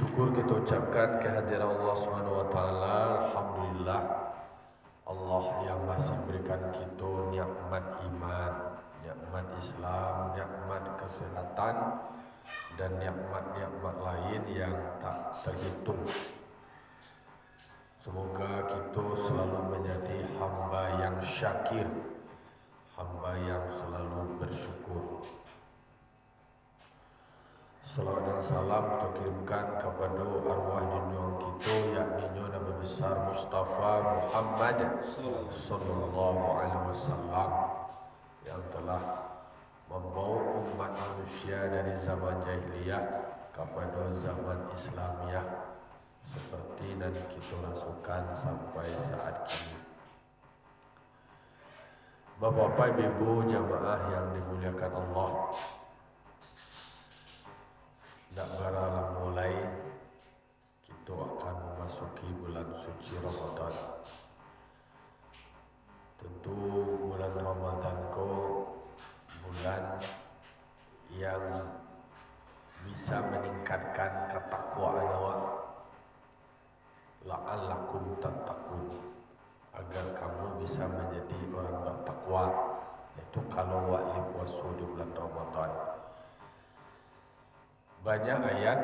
syukur kita ucapkan kehadiran Allah Subhanahu wa taala. Alhamdulillah, Allah yang masih berikan kita nikmat iman, nikmat Islam, nikmat kesehatan dan nikmat-nikmat lain yang tak terhitung. Semoga kita selalu menjadi hamba yang syakir, hamba yang selalu bersyukur. Salawat dan salam kita kirimkan kepada arwah junjungan kita, yakni Nabi besar Mustafa Muhammad sallallahu alaihi wasallam yang telah membawa umat manusia dari zaman jahiliyah kepada zaman Islamiah seperti yang kita rasakan sampai saat ini. Bapak-bapak, ibu jamaah yang dimuliakan Allah, tak beralah mulai kita akan memasuki bulan suci Ramadan. Tentu bulan Ramadan ko bulan yang bisa meningkatkan ketakwaan awak, la'allakum tattaqun, agar kamu bisa menjadi orang bertakwa. Itu kalau wali puasa di bulan Ramadan. Banyak ayat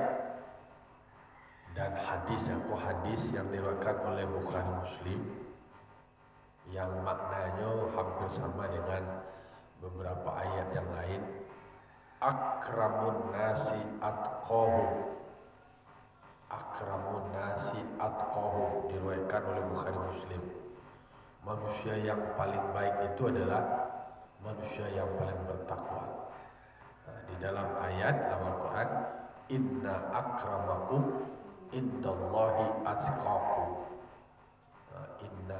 dan hadis yang diriwayatkan oleh Bukhari Muslim yang maknanya hampir sama dengan beberapa ayat yang lain. Akramun nasi atqahum, akramun nasi atqahum, diriwayatkan oleh Bukhari Muslim. Manusia yang paling baik itu adalah manusia yang paling bertakwa. Di dalam ayat dalam Al-Quran, inna akramakum indallahi atqakum. Inna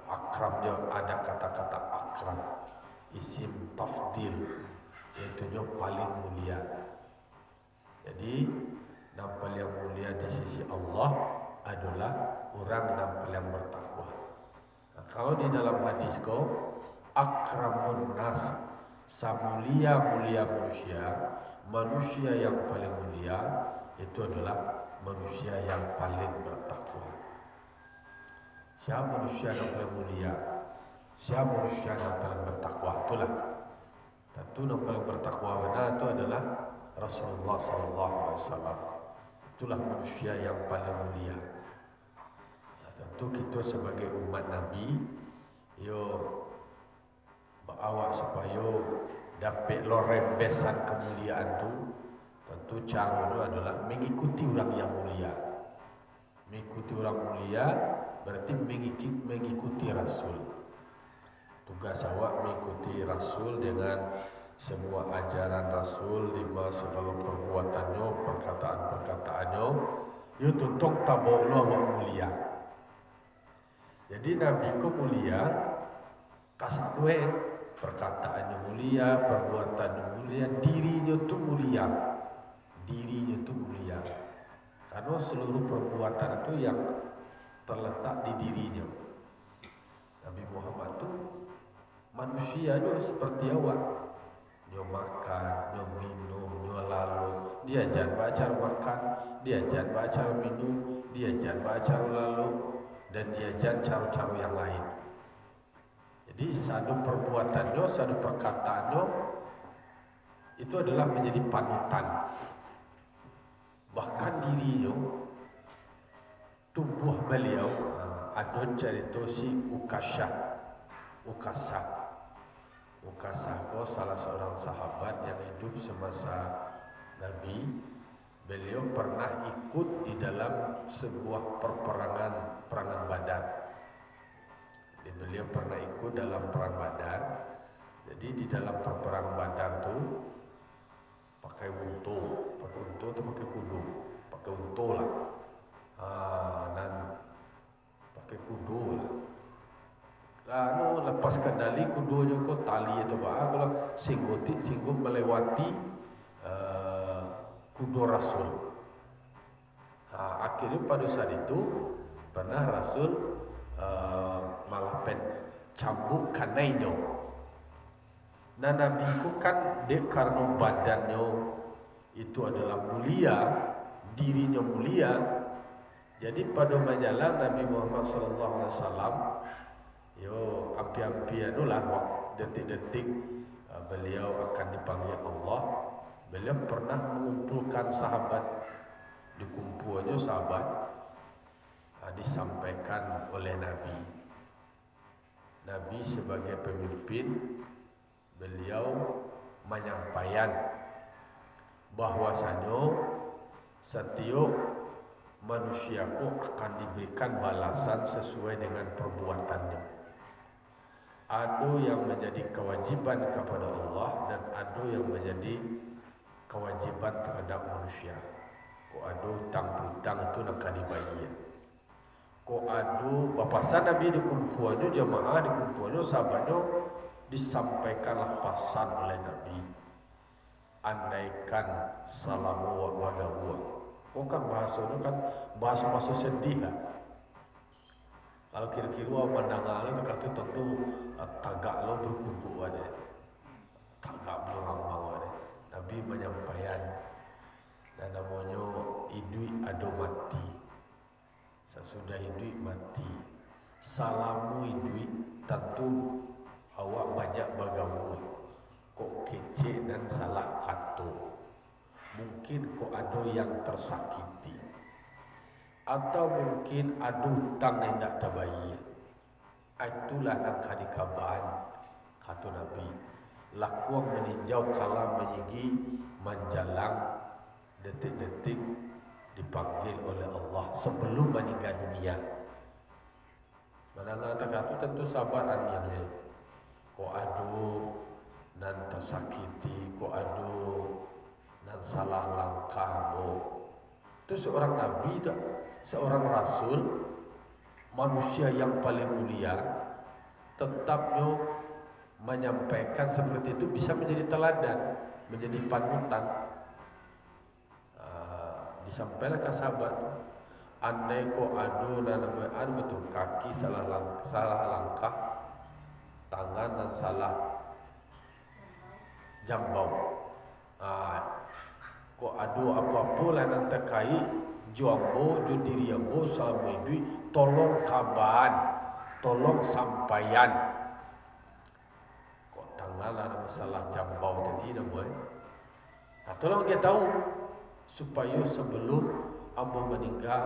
akram dia ada kata-kata akram, isim tafdil, yaitu yang paling mulia. Jadi nampal yang mulia di sisi Allah adalah orang nampal yang bertakwa. Kalau di dalam hadis ko akramun nas, samulia-mulia manusia yang paling mulia itu adalah manusia yang paling bertakwa. Siapa manusia yang paling mulia? Siapa manusia yang paling bertakwa? Itulah. Tentu yang paling bertakwa benar itu adalah Rasulullah SAW. Itulah manusia yang paling mulia. Tentu kita sebagai umat Nabi, awak supaya dapat rembesan kemuliaan tu, tentu cara itu adalah mengikuti orang yang mulia. Mengikuti orang mulia berarti mengikuti Rasul. Tugas awak mengikuti Rasul dengan semua ajaran Rasul, lima segala perbuatannya, perkataan-perkataannya. Ia tuntut tabaullah awak mulia. Jadi Nabi ku mulia, kasatwe perkataannya mulia, perbuatannya mulia, dirinya tu mulia. Dirinya tu mulia. Karena seluruh perbuatan itu yang terletak di dirinya. Nabi Muhammad tu manusia tu seperti awak. Dia makan, dia minum, dia lalu. Dia jangan baca makan, dia jangan baca minum, dia jangan baca lalu, dan dia jangan cara-cara yang lain. Jadi satu perbuatannya, satu perkataannya itu adalah menjadi panutan. Bahkan dirinya, tubuh beliau, ada cerita si Ukasha ko salah seorang sahabat yang hidup semasa Nabi. Beliau pernah ikut di dalam sebuah perangan Badar. Beliau pernah ikut dalam perang Badar. Jadi di dalam perang Badar tu pakai unta atau pakai kudu, pakai unta lah. Dan pakai kudu lah. Lalu lepas kendali kudunya ko tali itu kalau singgung melewati kudu Rasul. Akhirnya pada saat itu pernah Rasul malah cambuk kanainya. Nah Nabi ku kan dia karena badannya itu adalah mulia, dirinya mulia. Jadi pada majalah Nabi Muhammad SAW, yo ampi-ampi anulah detik-detik beliau akan dipanggil Allah. Beliau pernah mengumpulkan sahabat, dikumpulnya sahabat, disampaikan oleh Nabi. Nabi sebagai pemimpin, beliau menyampaikan bahwasanya setiap manusiaku akan diberikan balasan sesuai dengan perbuatannya. Ada yang menjadi kewajiban kepada Allah dan ada yang menjadi kewajiban terhadap manusia. Ko ada hutang-hutang itu nak dibayar. Ko ada bapasan Nabi dikumpulnya jamaah, dikumpulnya sahabatnya, disampaikanlah pesan oleh Nabi. Andaikan salamu wa bagawa. Kau kan bahasanya kan bahasa sedih lah. Kalau kira-kira mandang lo kata tentu tagak lo berkumpul ada, tagak berambang ada. Nabi menyampaikan dan namanya hidup ada mati. Sesudah hidup mati, salamu hidup tentu awak banyak bagawa. Kok kecil dan salah kata. Mungkin kok ada yang tersakiti, atau mungkin ada hutang yang tak terbayar. Itulah nak dikaban, kata Nabi. Lakuang meninjau kala menyigi menjalang detik-detik dipanggil oleh Allah sebelum meninggal dunia. Mana kata tentu sabar anjingnya. Kok ada dan tersakiti, kok ada dan salah langkah. Itu seorang Nabi tak? Seorang Rasul, manusia yang paling mulia, tetapnya menyampaikan seperti itu bisa menjadi teladan, menjadi panutan. Disampaikan ke sahabat, andai ko adu dan betul kaki salah langkah, tangan dan salah jambau. Ko adu apa-apa lah nan terkait jombo diri ambo salamu hidup, tolong kaban, tolong sampaian. Ko tangan lah masalah jambau tadi namanya. Tolong dia tahu supaya sebelum ambo meninggal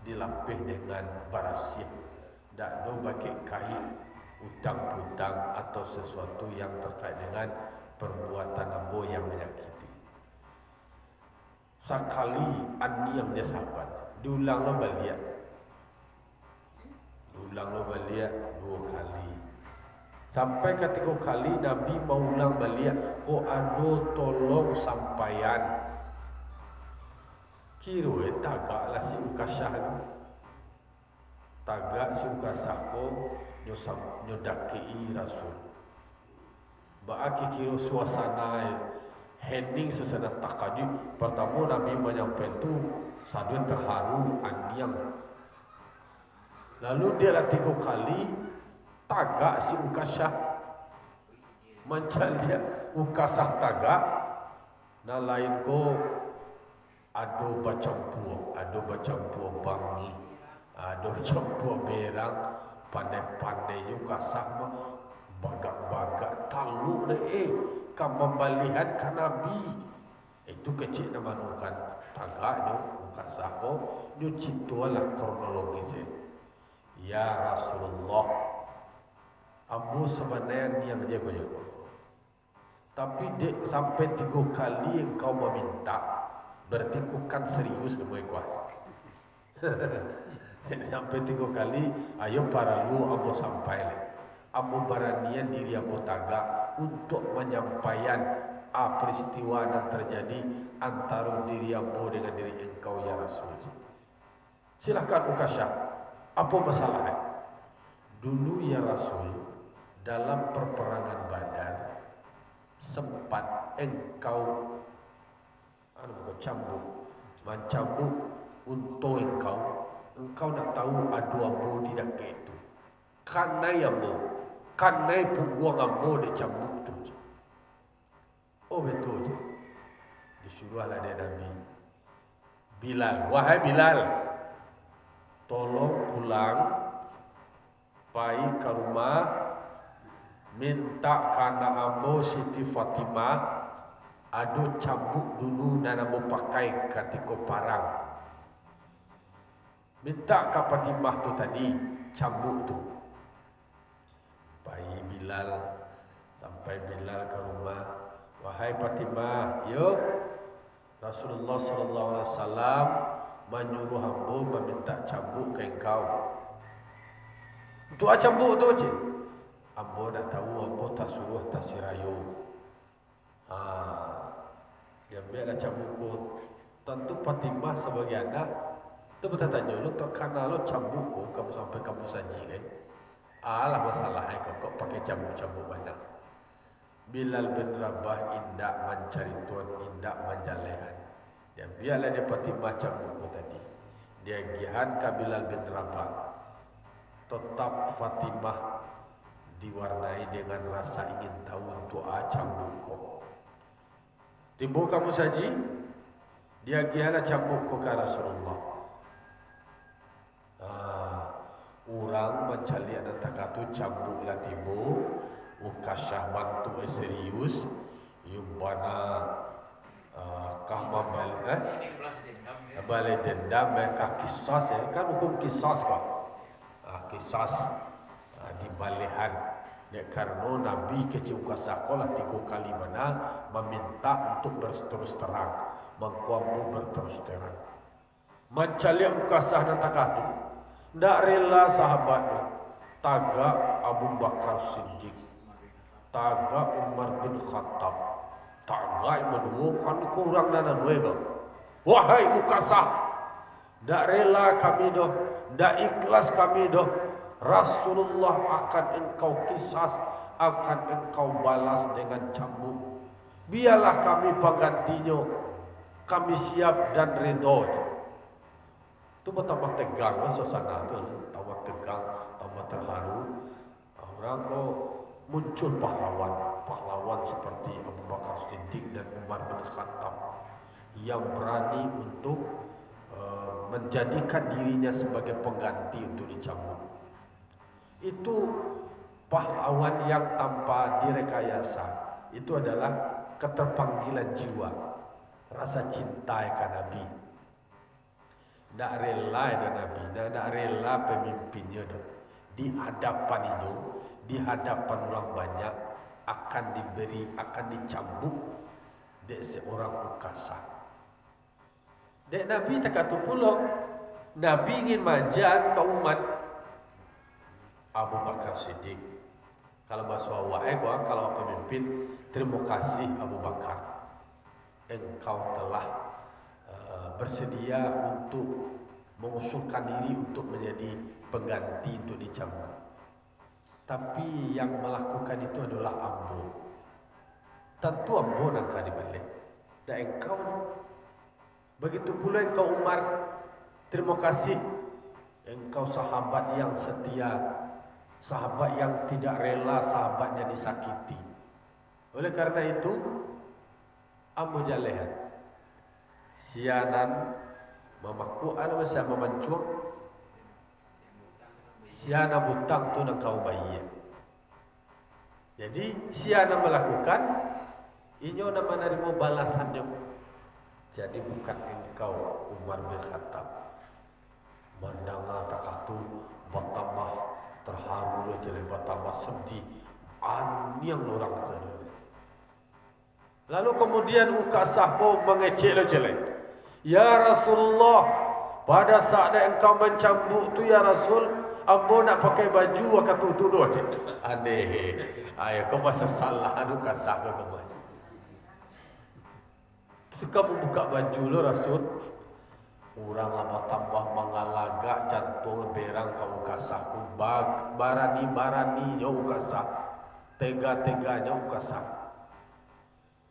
dilapih dengan barasyih, tak do pakai kait utang-utang atau sesuatu yang terkait dengan perbuatan ambo yang menyakiti. Sekali ani yang dia sahabat, diulang lo balik, dua kali. Sampai ketiga kali Nabi mau ulang balik, ko ado tolong sampaian. Kiro tagaklah si ukasah ni. Tagak si ukasah ko nyodaki Rasul. Baaki kiro suasana hening sesana takajud. Pertama Nabi menyampaikan tu sadun terharu andiam. Lalu dia lah 3 kali tagak si ukasah. Mencari ukasah tagak. Nah lain ko ado bacampur bangi, ado campur berang, pandai-pandai juga sama bagak-bagak talu deh. Kamu melihat kan Nabi itu kecil nama nukan tagaknya ukasako nyuci tualah kronologisnya. Ya Rasulullah, Abu sebenarnya yang jago-jago, tapi dek sampai 3 kali engkau meminta. Berarti kukan serius semua kuat. Sampai 3 kali, ayo para lu ambo sampai le. Ambo baranian diri ambo tagak untuk menyampaikan peristiwa yang terjadi antara diri ambo dengan diri engkau ya Rasul. Silakan ukasya. Apa masalahnya? Dulu ya Rasul, dalam perperangan Badar sempat engkau mencambuk untuk engkau nak tahu adu ambo di dak itu. Kanai punggung ambo dicambuk tu. Oh betul je. Disuruhlah dia Nabi Bilal, wahai Bilal, tolong pulang, pai ke rumah, minta kana ambo Siti Fatimah adu cambuk dulu dan ambo pakai ketika parang. Minta ke Fatimah tu tadi cambuk tu. Pai Bilal, sampai Bilal ke rumah, wahai Fatimah, yuk Rasulullah sallallahu alaihi wasallam menyuruh hamba meminta cambuk ke engkau. Untuk cambuk tu je. Hamba nak tahu hamba tak suruh tak sirayu. Dia ambil cambuk ku. Tentu Fatimah sebagai anak tu bertanya, lu tak kenal lu cambuk ku kamu sampai kamu saji kan? Alah masalah kau pakai cambuk-cambuk banyak. Bilal bin Rabah indak mencari tuan, indak menjalehan. Yang biarlah dia Fatimah cambukku tadi. Dia gihan ke Bilal bin Rabah. Tetap Fatimah diwarnai dengan rasa ingin tahu untuk cambukku. Timbul kamu saji, dia gihanlah cambukku ke Rasulullah. Orang mencari anak takatu cambuklah timbul. Ukasah bantu serius, yubana kahma balik dendam mereka kisas ya kan hukum kisas kok, kisas di balihan ya karena Nabi kecil ukasah kolah 3 kali mana meminta untuk berterus terang, mengkuamu berterus terang, mencari ukasah nanti katu, ndak rela sahabatnya, taga Abu Bakar Siddiq. Taga Umar bin Khattab, taga menemukan kurang dan nuega. Wahai Ukasah, dak rela kami doh, dak ikhlas kami doh. Rasulullah akan engkau kisas, akan engkau balas dengan cambuk. Biarlah kami penggantinya, kami siap dan ridho. Itu bertambah tegang suasana tu, tambah tegang, tambah terharu. Orang kau muncul pahlawan seperti Abu Bakar Siddiq dan Umar bin Khattab yang berani untuk menjadikan dirinya sebagai pengganti untuk dicambuk. Itu pahlawan yang tanpa direkayasa. Itu adalah keterpanggilan jiwa, rasa cinta kepada Nabi. Tak rela dengan Nabi, tak rela pemimpinnya di hadapan itu. Di hadapan orang banyak akan diberi, akan dicambuk dek seorang Ukasah. Dek Nabi tak kata pula, Nabi ingin majan ke umat Abu Bakar Siddiq. Kalau bahasa wahai kalau pemimpin, terima kasih Abu Bakar, engkau telah bersedia untuk mengusulkan diri untuk menjadi pengganti untuk dicambuk. Tapi yang melakukan itu adalah ambo. Tentu ambo nak dibalik. Dan engkau, begitu pula engkau Umar, terima kasih. Engkau sahabat yang setia, sahabat yang tidak rela sahabatnya disakiti. Oleh karena itu, ambo jalehan. Sianan memakuan masa memancuang. Siana butang tu nak kau bayi. Jadi siana melakukan, inyo nak menerima balasannya. Jadi bukan engkau Umar bin Khattab. Mandanga takatu bertambah terharu jadi bertambah sedih. Yang orang sadar. Lalu kemudian Ukasah kau mengecek jelek. Ya Rasulullah, pada saat engkau mencambuk tu ya Rasul, ambo nak pakai baju akan tutup tu. Aneh. Ayo kau pasal salah Ukasah kau kemana? Suka membuka baju lo Rasul. Orang lama tambah mengalagak jantung berang kau Ukasah. Barani Ukasah. Tega-teganya Ukasah.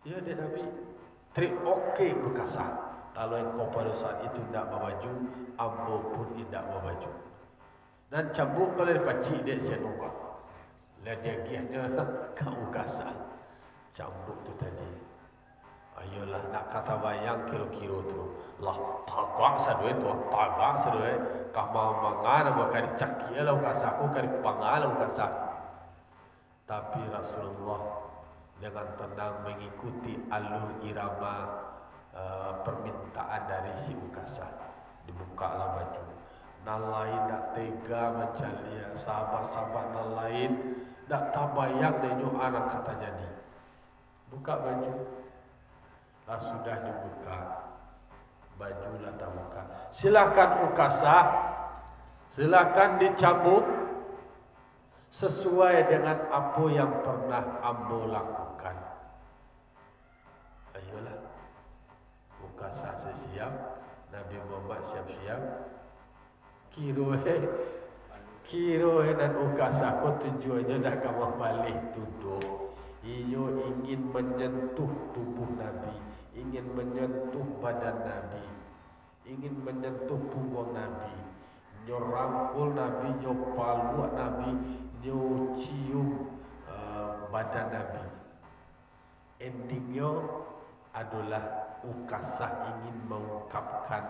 Ya dia Nabi. Trik okey Ukasah. Kalau engkau pada saat itu tidak berbaju, ambo pun tidak berbaju. Dan cambuk kalau dipacik dia senukah. Lihat dia giahnya kau Ukasah. Cambuk tu tadi. Ayolah nak kata bayang kilo-kilo tu lah tagak sadue tu tagak sadue kama mangan maka dicaki lah ukasaku kari pangal ukasak. Tapi Rasulullah dengan tenang mengikuti alur irama permintaan dari si ukasa. Dibukalah baju. Nalain nak tega mencalia sahabat-sahabat nalain nak tabayang denyo anak kata jadi. Buka baju. Lah sudah dibuka. Baju lah tak buka. Silakan ukasa. Silakan dicambuk sesuai dengan apa yang pernah ambo lakukan. Ayolah. Ukasa siap. Nabi Muhammad siap-siap. Kirohe dan ukasa ko tujuannya dah kamu balik tuduh. Iyo ingin menyentuh tubuh Nabi, ingin menyentuh badan Nabi, ingin menyentuh punggung Nabi, nyo rangkul Nabi, nyo paluak Nabi, nyo cium badan Nabi. Endingnya adalah ukasa ingin mengungkapkan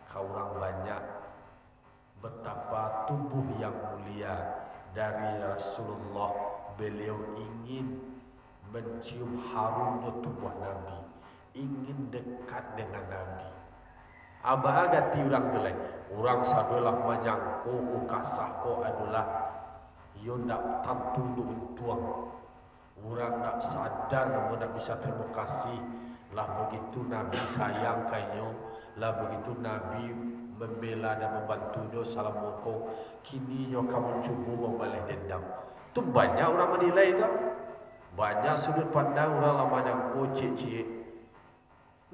ke orang banyak betapa tubuh yang mulia dari Rasulullah. Beliau ingin mencium harumnya tubuh Nabi, ingin dekat dengan Nabi. Abah agati orang tu lain. Orang sadulah menyangko ukasako adalah yo ndak tantu untuang. Orang nak sadar namun nak bisa terima kasih. Lah begitu Nabi sayang kainyo, lah begitu Nabi membela dan membantunya salam moko. Kini yo kamu cuba membalas dendam. Tu banyak orang menilai tu. Banyak sudut pandang orang lama nyangko cik-cik.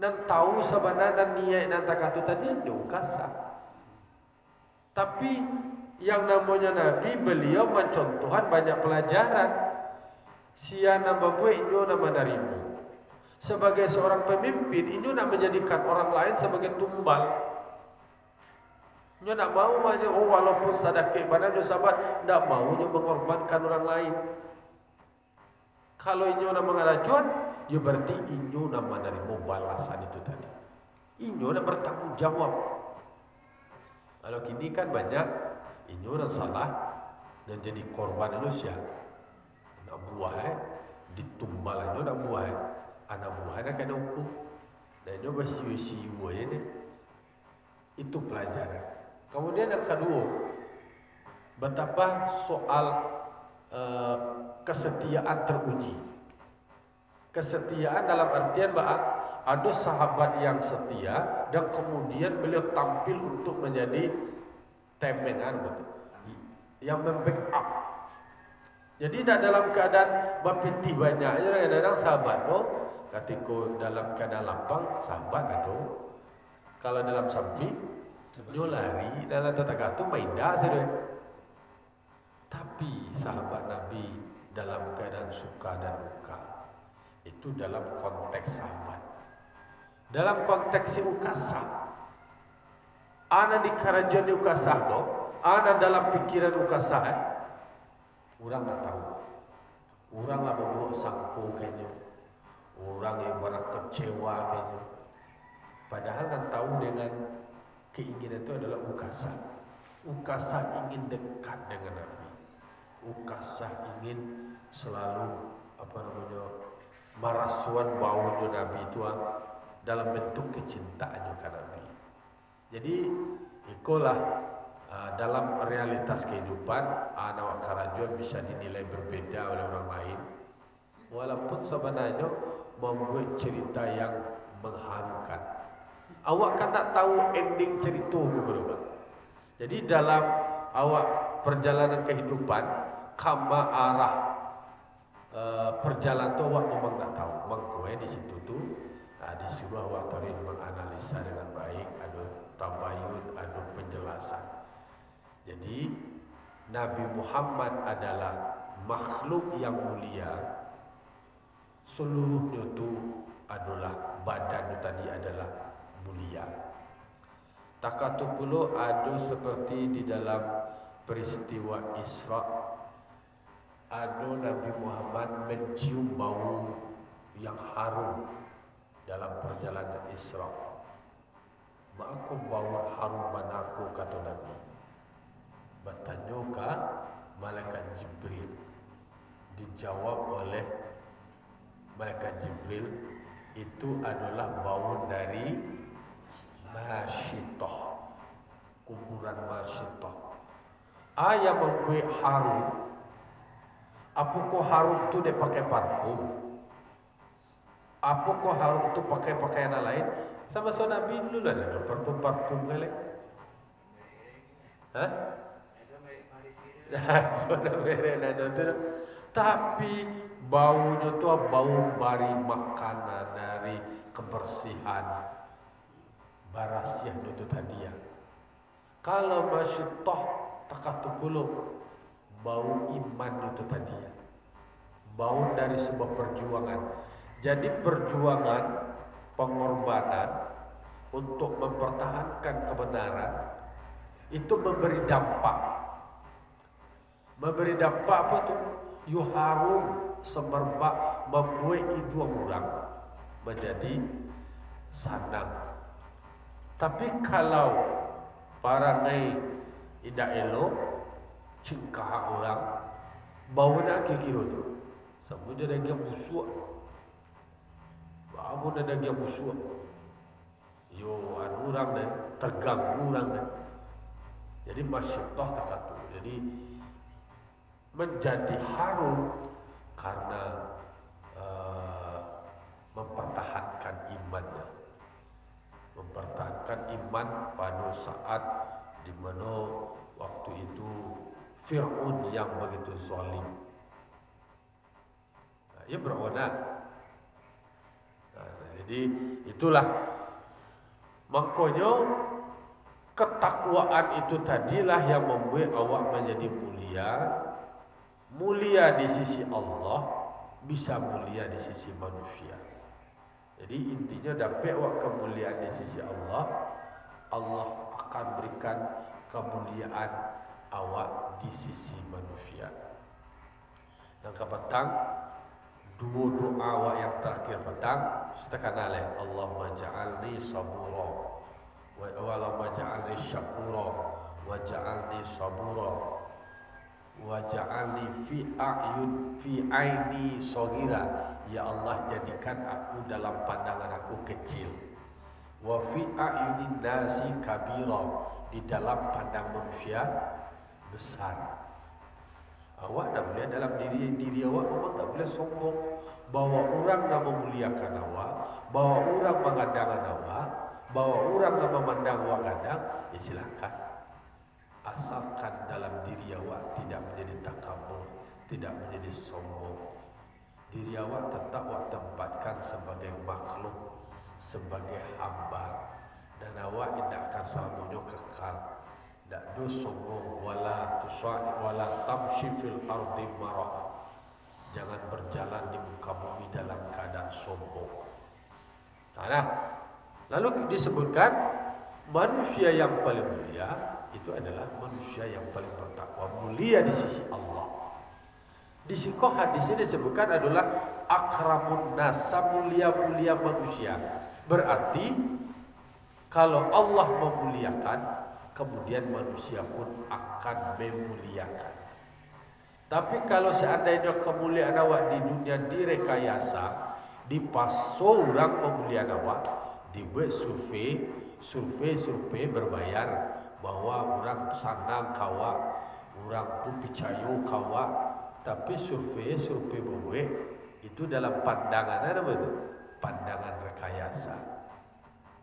Dan tahu sebenarnya dan niat dan takatu tadi itu ukasa. Tapi yang namanya Nabi, beliau mencontohkan banyak pelajaran. Sia nama buat inyo nama darimu. Sebagai seorang pemimpin, inyo nak menjadikan orang lain sebagai tumbal. Inyo nak mau aja, walaupun sadaqah badan sahabat, tak mau inyo mengorbankan orang lain. Kalau inyo nak mengarajuan, ya berarti inyo nak menerima balasan itu tadi. Inyo nak bertanggung jawab. Kalau kini kan banyak inyo nak salah dan jadi korban manusia. Nak buah ditumbal inyo nak buah. Anak buah nak kena hukum. Dan inyo bersiu-siu ini. Itu pelajaran. Kemudian yang kedua, betapa soal kesetiaan teruji. Kesetiaan dalam artian bahwa ada sahabat yang setia dan kemudian beliau tampil untuk menjadi temengan, yang membackup. Jadi tidak dalam keadaan bapiti banyak aja kadang-kadang sahabat kok. Ketika dalam keadaan lapang sahabat ada. Kalau dalam samping dia lari dalam tata tu main dah saja. Tapi sahabat Nabi dalam keadaan suka dan duka itu dalam konteks sahabat. Dalam konteks si ukasa, ana di kerajaan di ukasa tu, ana dalam pikiran ukasa, orang tak tahu. Orang lah berbuat sangko kayaknya, orang yang banyak kecewa kayaknya. Padahal kan tahu dengan keinginan itu adalah ukasa. Ukasa ingin dekat dengan Nabi. Ukasa ingin selalu merasuan baunya Nabi itu dalam bentuk kecintaannya ke Nabi. Jadi itulah dalam realitas kehidupan anak karajuan bisa dinilai berbeda oleh orang lain. Walaupun sebenarnya membuat cerita yang mengharukan. Awak kan tak tahu ending cerita ke. Jadi dalam awak perjalanan kehidupan, kama arah perjalanan tu awak memang tak tahu. Mengkue di situ tu disuruh awak tarik menganalisa dengan baik, ada tabayun, ada penjelasan. Jadi Nabi Muhammad adalah makhluk yang mulia. Seluruhnya tu adalah badan tadi adalah mulia. Takatu pula ada seperti di dalam peristiwa Isra, ada Nabi Muhammad mencium bau yang harum dalam perjalanan Isra. Aku bau harum banaku, kata Nabi. Bertanya ke malaikat Jibril. Dijawab oleh malaikat Jibril, itu adalah bau dari Masyitah, kuburan Masyitah. Yang membuat harum. Apakah harum itu dia pakai parfum? Apakah harum itu pakai pakaian lain? Sama Nabi dulu lah ada parfum kali. Hah? Tapi baunya tu bau dari makanan, dari kebersihan, barasiah itu tadi ya. Kalau Masyitah takah tu puluh bau iman itu tadi ya. Bau dari sebuah perjuangan. Jadi perjuangan, pengorbanan untuk mempertahankan kebenaran itu memberi dampak. Memberi dampak apa tu? Harum semerbak, membuat hidung orang menjadi sanang. Tapi kalau parangai tidak elok, cingkah orang, bau nak kira tu. Sebab dia daging musuh. Bau dia daging musuh. Orang dah terganggu orang dah. Jadi Masyitah tak kata. Jadi menjadi harum karena mempertahankan imannya. Mempertahankan iman pada saat di mana waktu itu Fir'aun yang begitu zalim. Ia berwenang. Jadi itulah makanya ketakwaan itu tadilah yang membuat awak menjadi mulia. Mulia di sisi Allah, bisa mulia di sisi manusia. Jadi intinya dapat awak kemuliaan di sisi Allah, Allah akan berikan kemuliaan awak di sisi manusia. Dan ke petang, dua doa awak yang terakhir petang, setakan alih, Allahumma ja'alni sabura, wa Allahumma ja'alni syakura, wa ja'alni sabura, wa ja'alni fi aini saghira. Ya Allah, jadikan aku dalam pandangan aku kecil. Wa fi a'yunin nasi kabira, di dalam pandang manusia besar. Awak tak boleh dalam diri awak memang tak boleh sombong, bahwa orang nak memuliakan awak, bahwa orang mengadangkan awak, bahwa orang nak memandang awak gadang, ya silakan. Asalkan dalam diri awak tidak menjadi takabur, tidak menjadi sombong. Diri awak tetap awak tempatkan sebagai makhluk, sebagai hamba, dan awak tidak akan selamanya kekal. Tak sombong, wala tusai wala tamshi fil ardi marah. Jangan berjalan di muka bumi dalam keadaan sombong. Nah, lalu disebutkan manusia yang paling mulia itu adalah manusia yang paling bertakwa, mulia di sisi Allah. Di sisi hadis ini disebutkan adalah akramun nas, mulia-mulia manusia. Berarti kalau Allah memuliakan, kemudian manusia pun akan memuliakan. Tapi kalau seandainya kemuliaan awak di dunia direkayasa, dipasau orang memuliaan awak, dibuat survei berbayar bahwa orang sanang kawak, orang tu percaya kawak, tapi survei berbuat itu dalam pandangan apa itu? Pandangan rekayasa.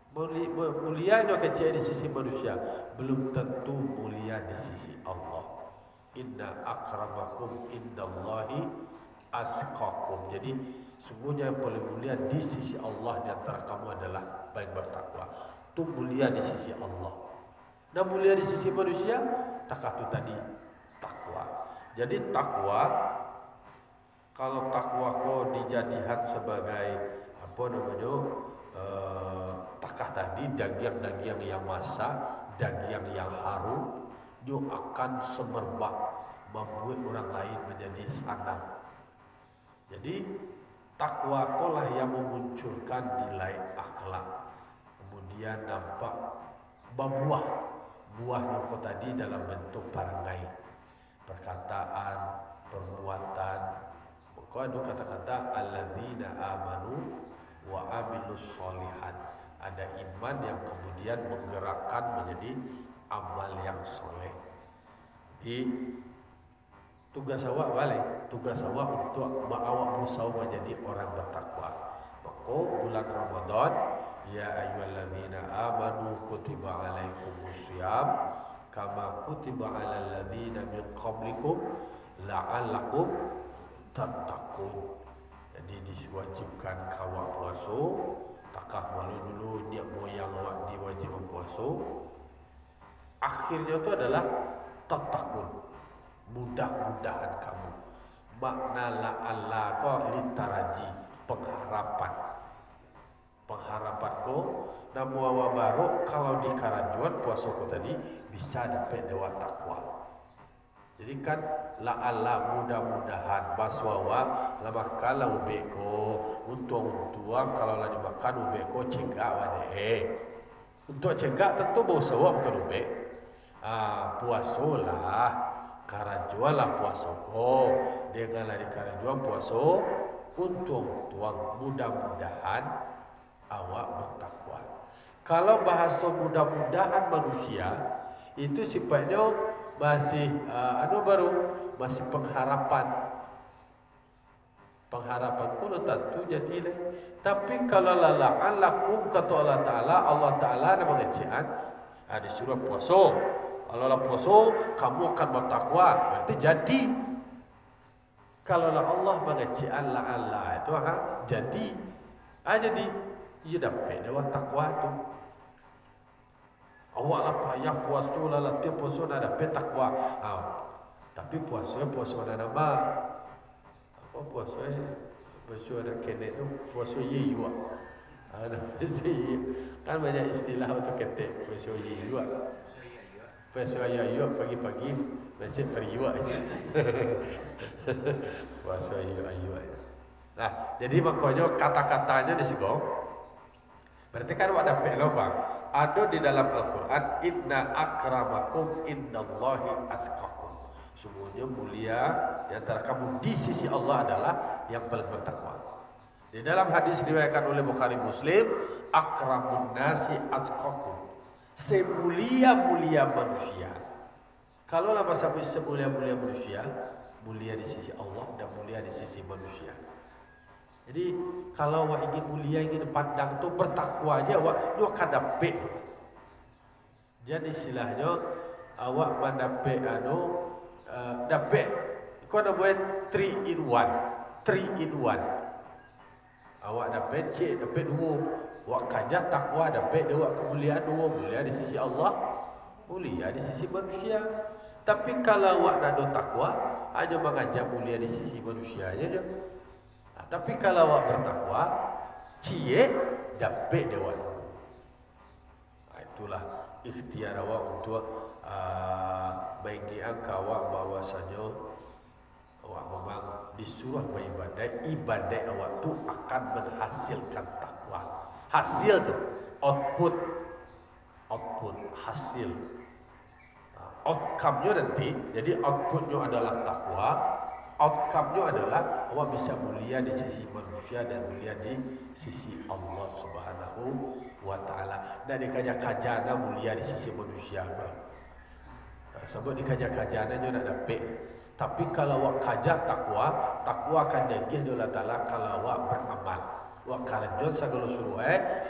Mulianya kecil di sisi manusia, belum tentu mulia di sisi Allah. Inna akramakum indallahi atqakum. Jadi sungguhnya yang paling mulia di sisi Allah di antara kamu adalah paling bertakwa. Itu mulia di sisi Allah. Dan mulia di sisi manusia, takatu tadi takwa. Jadi takwa, kalau takwa kau dijadikan sebagai apa namanya? Takah tadi daging-daging yang masak, daging yang harum, dia akan semerbak membuat orang lain menjadi sanang. Jadi Takwa kolah yang memunculkan nilai akhlak. Kemudian nampak berbuah. Buahnya kau tadi dalam bentuk perangai, perkataan, perbuatan. Kau ada kata-kata alladzina amanu wa amilus solihat. Ada iman yang kemudian menggerakkan menjadi amal yang soleh. Di tugas awak balik, tugas awak untuk awak berusaha menjadi orang bertakwa. Maka bulan Ramadan, ya ayyuhalladzina amanu kutiba alaikumusiyam kama kutiba alal ladzina min qablikum la'allakum tattaqun. Jadi diwajibkan kawak puasa, takah malu dulu niat moyang awak diwajibkan puasa. Akhirnya itu adalah tattaqun, mudah-mudahan kamu. Makna la'alla ko litaraji, pengharapan. Pengharapan ko namu awak baru kalau di karajuan puasa ko tadi bisa dapat dewa takwa. Jadi kan la'alla mudah-mudahan baswawa la makan ubeko untung-untung kalau la dimakan ubeko cegak wade. Untuk cegak tentu bau sawa bukan ubek. Puasolah karajuan lah puasa ko dengan lari karajuan puasa untung tuang mudah-mudahan awak bertakwa. Kalau bahasa mudah-mudahan manusia itu sifatnya masih masih pengharapan pun tentu jadi. Tapi kalau la'allakum kata Allah Ta'ala nama ngecian di surah puasa. Kalau la puasa kamu akan bertakwa, berarti jadi. Kalau Allah mengecian la'alla itu jadi. Jadi ia dapat dewa takwa tu. Awak lah payah puasa lah latih puasa nak dapat takwa. Tapi puasa nak nama. Apa puasa nak kena tu puasa ye juga. Ada puasa kan banyak istilah untuk kata puasa ye juga. Puasa ye pagi-pagi masih periwa. Puasa ye. Nah, jadi makanya kata-katanya di situ. Berarti kan ada pelok kan? Ada di dalam Al-Quran, inna akramakum indallahi atqakum. Semuanya mulia di antara kamu di sisi Allah adalah yang paling bertakwa. Di dalam hadis diriwayatkan oleh Bukhari Muslim, akramun nasi atqakum. Semulia-mulia manusia. Kalau lama sampai semulia-mulia manusia, mulia di sisi Allah dan mulia di sisi manusia. Jadi kalau awak ingin mulia, ingin pandang tu bertakwa aja awak tu akan dapat. Jadi istilahnya awak mendapat dapat kau nak buat 3 in 1. Awak dapat dapat 2. Awak kerja takwa dapat 2 kemuliaan 2, mulia di sisi Allah, mulia di sisi manusia. Tapi kalau awak nak ada takwa, hanya mengajar mulia di sisi manusia aja. Tapi kalau awak bertakwa, dapat dewan. Itulah ikhtiar awak untuk bagi awak bahwasanya awak memang disuruh beribadah. Ibadah awak tu akan menghasilkan takwa. Hasil tu, output hasil. Outcome-nya nanti, jadi output-nya adalah takwa. Outcome-nya adalah awak bisa mulia di sisi manusia dan mulia di sisi Allah Subhanahu wa Ta'ala. Dan dikaja-kajana mulia di sisi manusia. Sebab dikaja-kajana dia nak dapat. Tapi kalau awak kaja takwa akan dagih Allah Ta'ala kalau awak beramal. Awak karajun segala suruh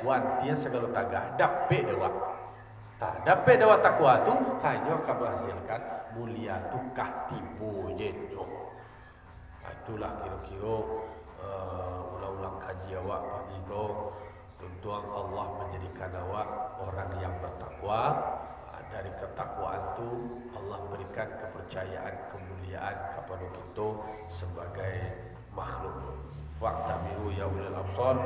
wantian segala tagah dapat dewa. Dapat dewa takwa tu hanya akan menghasilkan mulia tu kahtibu jenyo. Itulah kira-kira ulang-ulang kaji awak pagi ko. Tentuan Allah menjadikan awak orang yang bertakwa. Dari ketakwaan itu Allah berikan kepercayaan, kemuliaan kepada kita sebagai makhluk. Waqtabiru ya ulil absar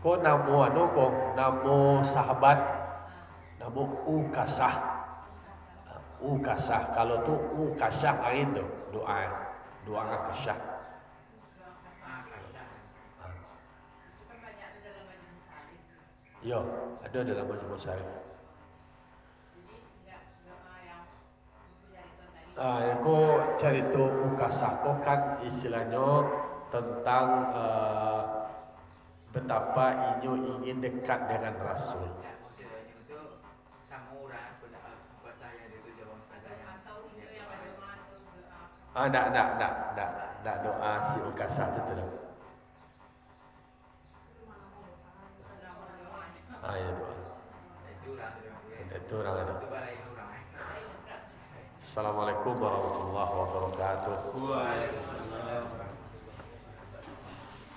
Ko namo sahabat ukasah. Ukasah. Kalau tuh ukasah itu doa kasah. Yo, ada dalam Majmu' Syarif. Aku cari tu ukasah ko kan istilahnya tentang betapa inyo ingin dekat dengan Rasul. Enggak doa si ukasah itu tidak. Ya doa. Itu orang ada. Assalamualaikum warahmatullahi wabarakatuh.